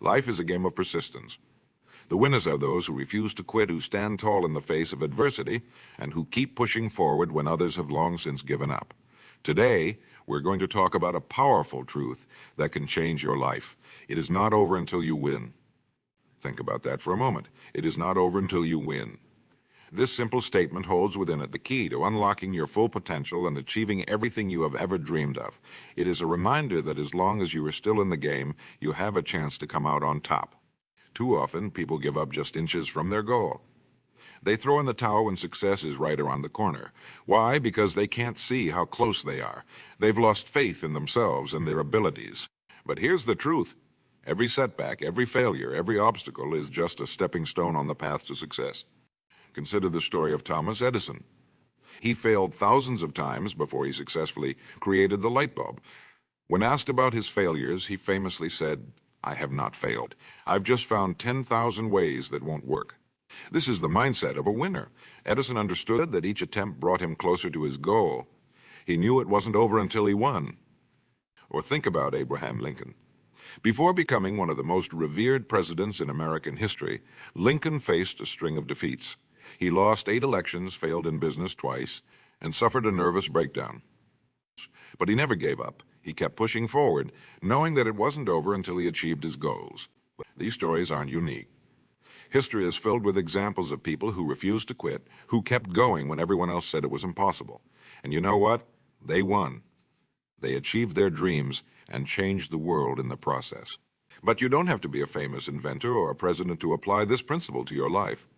Life is a game of persistence. The winners are those who refuse to quit, who stand tall in the face of adversity, and who keep pushing forward when others have long since given up. Today, we're going to talk about a powerful truth that can change your life. It is not over until you win. Think about that for a moment. It is not over until you win. This simple statement holds within it the key to unlocking your full potential and achieving everything you have ever dreamed of. It is a reminder that as long as you are still in the game, you have a chance to come out on top. Too often, people give up just inches from their goal. They throw in the towel when success is right around the corner. Why? Because they can't see how close they are. They've lost faith in themselves and their abilities. But here's the truth. Every setback, every failure, every obstacle is just a stepping stone on the path to success. Consider the story of Thomas Edison. He failed thousands of times before he successfully created the light bulb. When asked about his failures, he famously said, "I have not failed. I've just found 10,000 ways that won't work." This is the mindset of a winner. Edison understood that each attempt brought him closer to his goal. He knew it wasn't over until he won. Or think about Abraham Lincoln. Before becoming one of the most revered presidents in American history, Lincoln faced a string of defeats. He lost 8 elections, failed in business twice, and suffered a nervous breakdown. But he never gave up. He kept pushing forward, knowing that it wasn't over until he achieved his goals. These stories aren't unique. History is filled with examples of people who refused to quit, who kept going when everyone else said it was impossible. And you know what? They won. They achieved their dreams and changed the world in the process. But you don't have to be a famous inventor or a president to apply this principle to your life.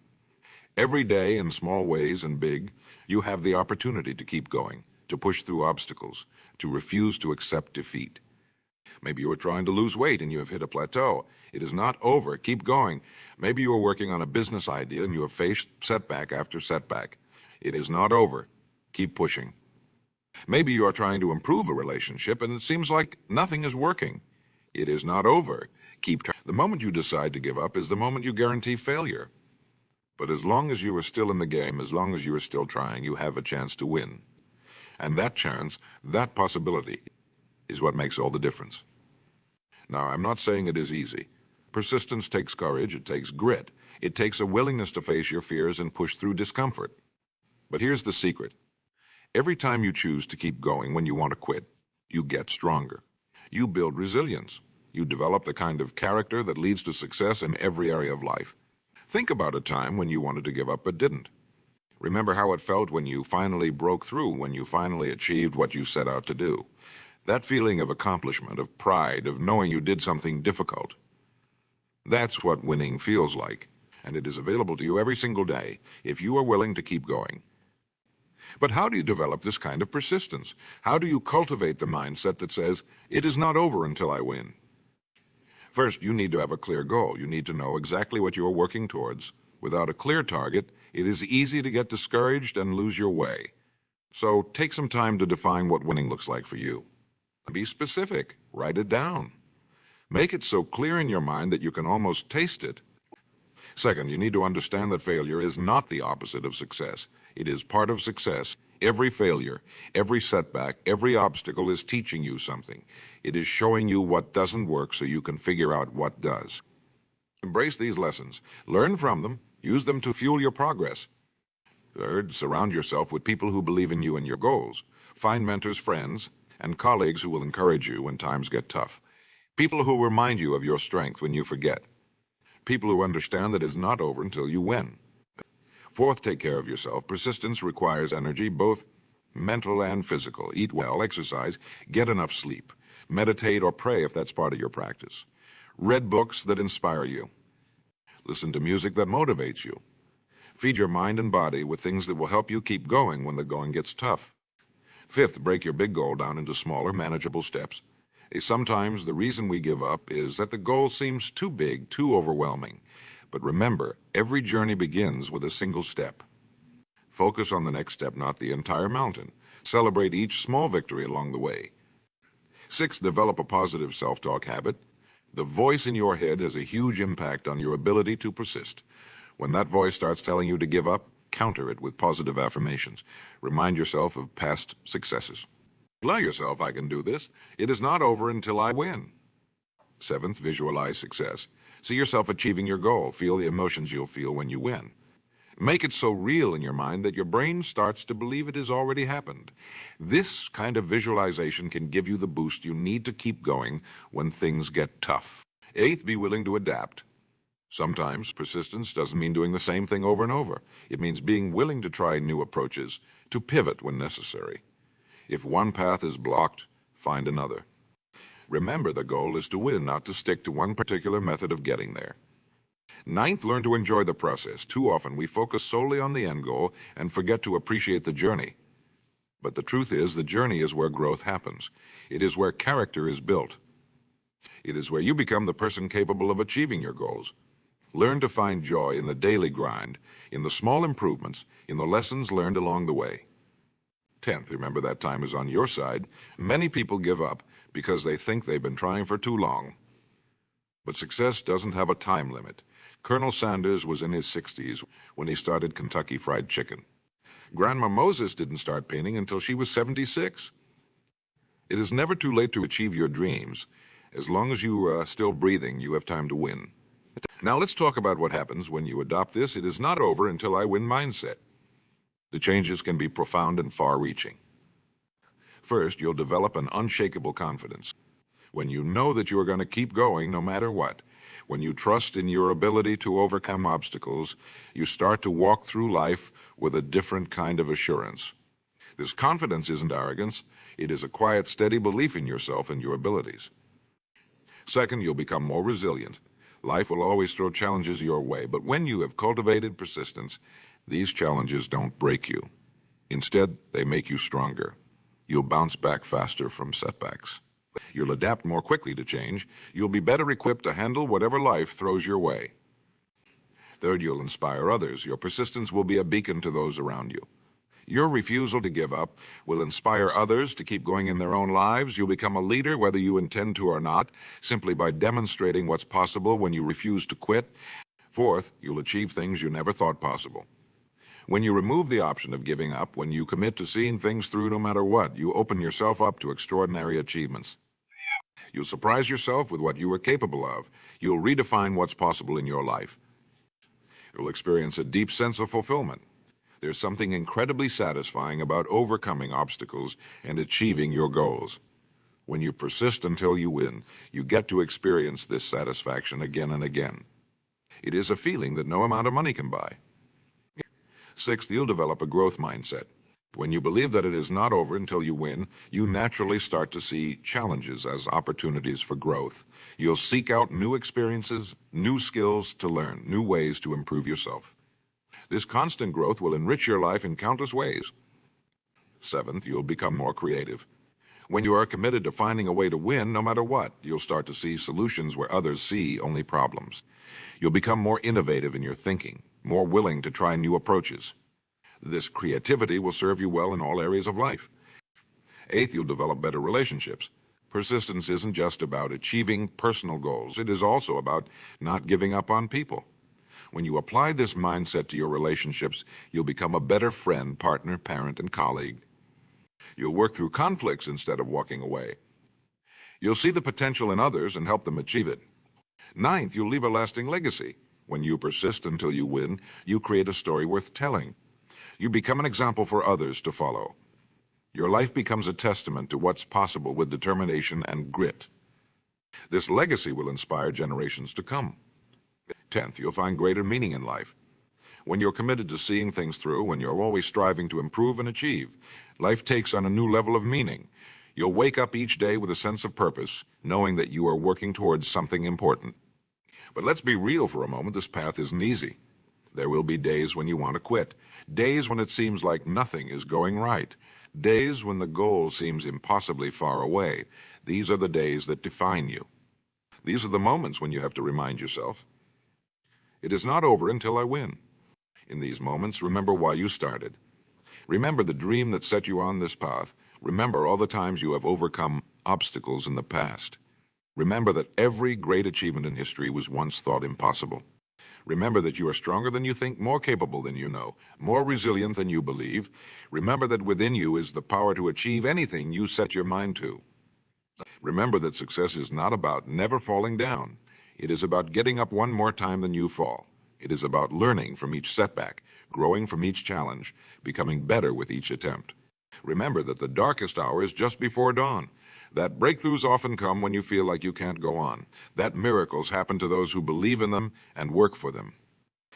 Every day, in small ways and big, you have the opportunity to keep going, to push through obstacles, to refuse to accept defeat. Maybe you are trying to lose weight and you have hit a plateau. It is not over. Keep going. Maybe you are working on a business idea and you have faced setback after setback. It is not over. Keep pushing. Maybe you are trying to improve a relationship and it seems like nothing is working. It is not over. Keep trying. The moment you decide to give up is the moment you guarantee failure. But as long as you are still in the game, as long as you are still trying, you have a chance to win. And that chance, that possibility, is what makes all the difference. Now, I'm not saying it is easy. Persistence takes courage, it takes grit. It takes a willingness to face your fears and push through discomfort. But here's the secret. Every time you choose to keep going when you want to quit, you get stronger. You build resilience. You develop the kind of character that leads to success in every area of life. Think about a time when you wanted to give up but didn't. Remember how it felt when you finally broke through, when you finally achieved what you set out to do. That feeling of accomplishment, of pride, of knowing you did something difficult. That's what winning feels like, and it is available to you every single day if you are willing to keep going. But how do you develop this kind of persistence? How do you cultivate the mindset that says, it is not over until I win? First, you need to have a clear goal. You need to know exactly what you are working towards. Without a clear target, it is easy to get discouraged and lose your way. So take some time to define what winning looks like for you. Be specific. Write it down. Make it so clear in your mind that you can almost taste it. Second, you need to understand that failure is not the opposite of success. It is part of success. Every failure, every setback, every obstacle is teaching you something. It is showing you what doesn't work so you can figure out what does. Embrace these lessons. Learn from them. Use them to fuel your progress. Third, surround yourself with people who believe in you and your goals. Find mentors, friends, and colleagues who will encourage you when times get tough. People who remind you of your strength when you forget. People who understand that it's not over until you win. Fourth, take care of yourself. Persistence requires energy, both mental and physical. Eat well, exercise, get enough sleep. Meditate or pray if that's part of your practice. Read books that inspire you. Listen to music that motivates you. Feed your mind and body with things that will help you keep going when the going gets tough. Fifth, break your big goal down into smaller, manageable steps. Sometimes the reason we give up is that the goal seems too big, too overwhelming. But remember, every journey begins with a single step. Focus on the next step, not the entire mountain. Celebrate each small victory along the way. 6, develop a positive self-talk habit. The voice in your head has a huge impact on your ability to persist. When that voice starts telling you to give up, counter it with positive affirmations. Remind yourself of past successes. Tell yourself, I can do this. It is not over until I win. Seventh, visualize success. See yourself achieving your goal. Feel the emotions you'll feel when you win. Make it so real in your mind that your brain starts to believe it has already happened. This kind of visualization can give you the boost you need to keep going when things get tough. Eighth, be willing to adapt. Sometimes persistence doesn't mean doing the same thing over and over. It means being willing to try new approaches, to pivot when necessary. If one path is blocked, find another. Remember, the goal is to win, not to stick to one particular method of getting there. Ninth, learn to enjoy the process. Too often we focus solely on the end goal and forget to appreciate the journey. But the truth is, the journey is where growth happens. It is where character is built. It is where you become the person capable of achieving your goals. Learn to find joy in the daily grind, in the small improvements, in the lessons learned along the way. 10th, remember that time is on your side. Many people give up because they think they've been trying for too long. But success doesn't have a time limit. Colonel Sanders was in his 60s when he started Kentucky Fried Chicken. Grandma Moses didn't start painting until she was 76. It is never too late to achieve your dreams. As long as you are still breathing, you have time to win. Now let's talk about what happens when you adopt this "it is not over until I win" mindset. The changes can be profound and far-reaching. First, you'll develop an unshakable confidence. When you know that you are going to keep going no matter what, when you trust in your ability to overcome obstacles, you start to walk through life with a different kind of assurance. This confidence isn't arrogance. It is a quiet, steady belief in yourself and your abilities. Second, you'll become more resilient. Life will always throw challenges your way, but when you have cultivated persistence, these challenges don't break you. Instead, they make you stronger. You'll bounce back faster from setbacks. You'll adapt more quickly to change. You'll be better equipped to handle whatever life throws your way. Third, you'll inspire others. Your persistence will be a beacon to those around you. Your refusal to give up will inspire others to keep going in their own lives. You'll become a leader, whether you intend to or not, simply by demonstrating what's possible when you refuse to quit. Fourth, you'll achieve things you never thought possible. When you remove the option of giving up, when you commit to seeing things through no matter what, you open yourself up to extraordinary achievements. You'll surprise yourself with what you are capable of. You'll redefine what's possible in your life. You'll experience a deep sense of fulfillment. There's something incredibly satisfying about overcoming obstacles and achieving your goals. When you persist until you win, you get to experience this satisfaction again and again. It is a feeling that no amount of money can buy. Sixth, you'll develop a growth mindset. When you believe that it is not over until you win, you naturally start to see challenges as opportunities for growth. You'll seek out new experiences, new skills to learn, new ways to improve yourself. This constant growth will enrich your life in countless ways. Seventh, you'll become more creative. When you are committed to finding a way to win, no matter what, you'll start to see solutions where others see only problems. You'll become more innovative in your thinking, more willing to try new approaches. This creativity will serve you well in all areas of life. Eighth, you'll develop better relationships. Persistence isn't just about achieving personal goals. It is also about not giving up on people. When you apply this mindset to your relationships, you'll become a better friend, partner, parent, and colleague. You'll work through conflicts instead of walking away. You'll see the potential in others and help them achieve it. Ninth, you'll leave a lasting legacy. When you persist until you win, you create a story worth telling. You become an example for others to follow. Your life becomes a testament to what's possible with determination and grit. This legacy will inspire generations to come. 10th, you'll find greater meaning in life. When you're committed to seeing things through, when you're always striving to improve and achieve, life takes on a new level of meaning. You'll wake up each day with a sense of purpose, knowing that you are working towards something important. But let's be real for a moment, this path isn't easy. There will be days when you want to quit, days when it seems like nothing is going right, days when the goal seems impossibly far away. These are the days that define you. These are the moments when you have to remind yourself, it is not over until I win. In these moments, remember why you started. Remember the dream that set you on this path. Remember all the times you have overcome obstacles in the past. Remember that every great achievement in history was once thought impossible. Remember that you are stronger than you think, more capable than you know, more resilient than you believe. Remember that within you is the power to achieve anything you set your mind to. Remember that success is not about never falling down. It is about getting up one more time than you fall. It is about learning from each setback, growing from each challenge, becoming better with each attempt. Remember that the darkest hour is just before dawn, that breakthroughs often come when you feel like you can't go on, that miracles happen to those who believe in them and work for them.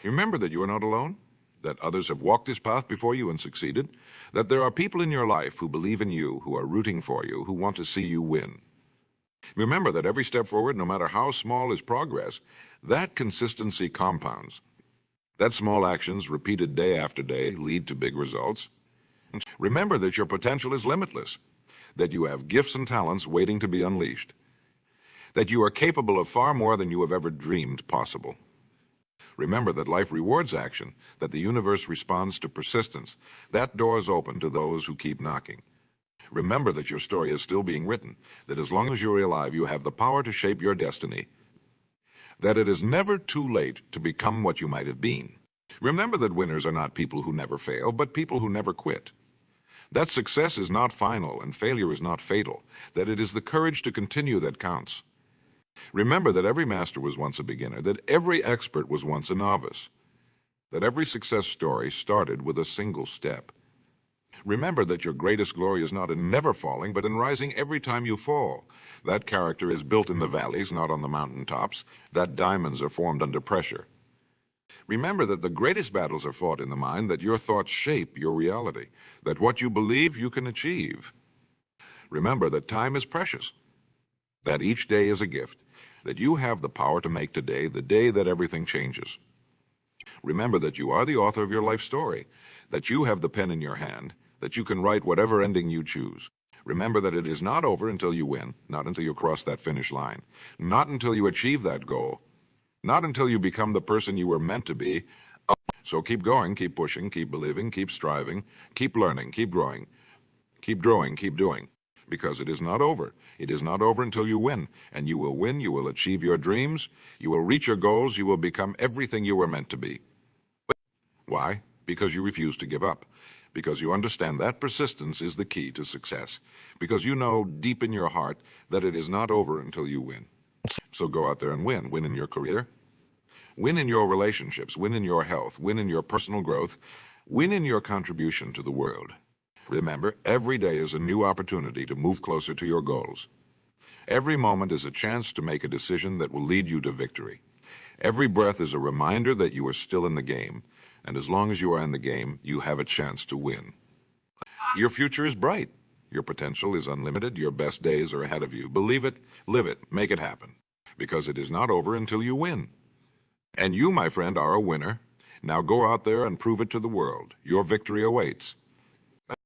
Remember that you are not alone, that others have walked this path before you and succeeded, that there are people in your life who believe in you, who are rooting for you, who want to see you win. Remember that every step forward, no matter how small is progress, that consistency compounds. That small actions repeated day after day lead to big results. Remember that your potential is limitless, that you have gifts and talents waiting to be unleashed, that you are capable of far more than you have ever dreamed possible. Remember that life rewards action, that the universe responds to persistence, that door is open to those who keep knocking. Remember that your story is still being written, that as long as you are alive, you have the power to shape your destiny, that it is never too late to become what you might have been. Remember that winners are not people who never fail, but people who never quit. That success is not final and failure is not fatal, that it is the courage to continue that counts. Remember that every master was once a beginner, that every expert was once a novice, that every success story started with a single step. Remember that your greatest glory is not in never falling, but in rising every time you fall. That character is built in the valleys, not on the mountaintops, that diamonds are formed under pressure. Remember that the greatest battles are fought in the mind, that your thoughts shape your reality, that what you believe you can achieve. Remember that time is precious, that each day is a gift, that you have the power to make today the day that everything changes. Remember that you are the author of your life story, that you have the pen in your hand, that you can write whatever ending you choose. Remember that it is not over until you win, not until you cross that finish line, not until you achieve that goal, not until you become the person you were meant to be. So keep going, keep pushing, keep believing, keep striving, keep learning, keep growing, keep doing, because it is not over. It is not over until you win, and you will win, you will achieve your dreams, you will reach your goals, you will become everything you were meant to be. Why? Because you refuse to give up. Because you understand that persistence is the key to success. Because you know deep in your heart that it is not over until you win. So go out there and win. Win in your career. Win in your relationships. Win in your health. Win in your personal growth. Win in your contribution to the world. Remember, every day is a new opportunity to move closer to your goals. Every moment is a chance to make a decision that will lead you to victory. Every breath is a reminder that you are still in the game, and as long as you are in the game, you have a chance to win. Your future is bright. Your potential is unlimited. Your best days are ahead of you. Believe it, live it, make it happen, because it is not over until you win. And you, my friend, are a winner. Now go out there and prove it to the world. Your victory awaits.